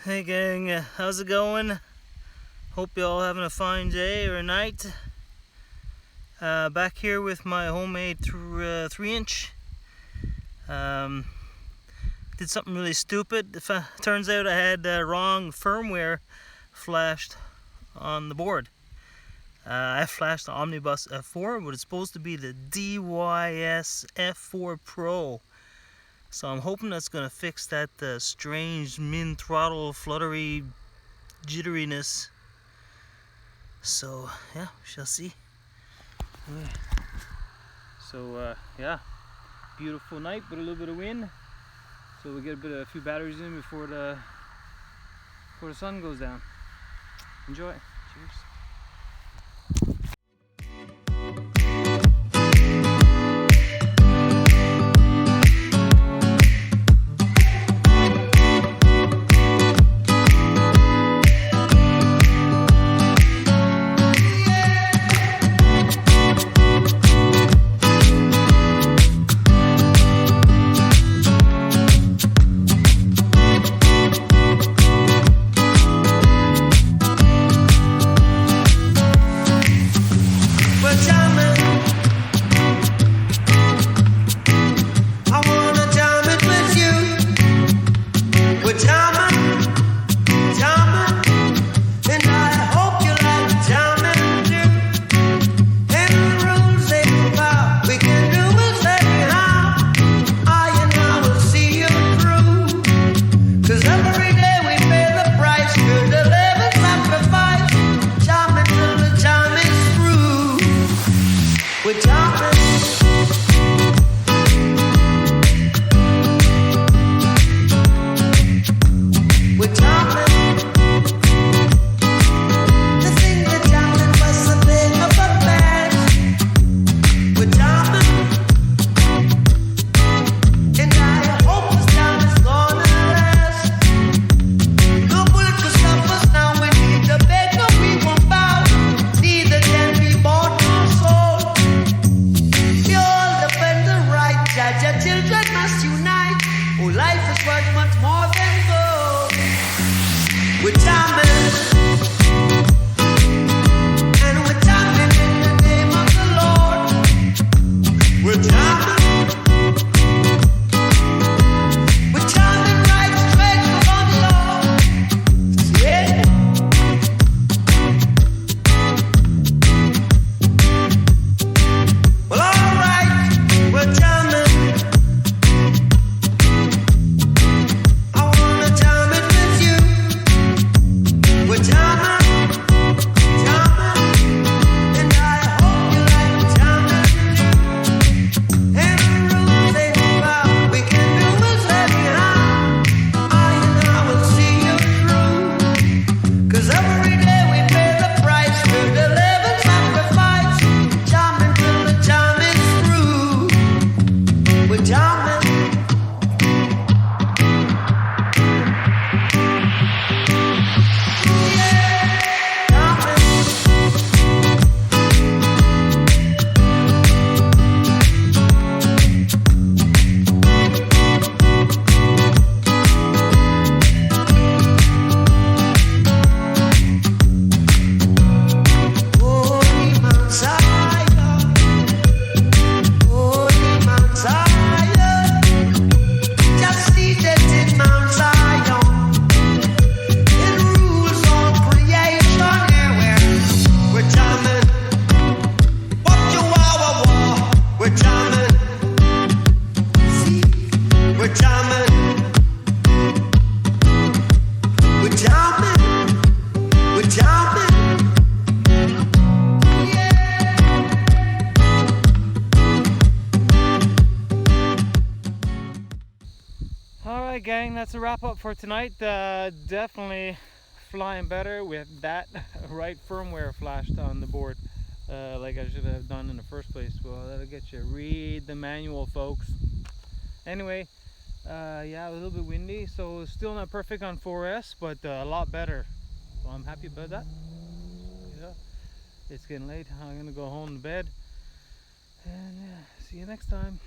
Hey gang, how's it going? Hope you all having a fine day or night. Back here with my homemade 3-inch. Did something really stupid. Turns out I had wrong firmware flashed on the board. I flashed the omnibus F4, but it's supposed to be the DYS F4 Pro. So I'm hoping that's going to fix that strange min throttle fluttery jitteriness. So yeah, we shall see. Okay. So yeah, beautiful night but a little bit of wind. So we get a few batteries in before the sun goes down. Enjoy. Cheers. Alright gang, that's a wrap up for tonight. Definitely flying better with that right firmware flashed on the board, like I should have done in the first place. Well, that'll get you. Read the manual, folks. Anyway, yeah, a little bit windy, so still not perfect on 4S, but a lot better. So I'm happy about that. Yeah, it's getting late. I'm gonna go home to bed, and see you next time.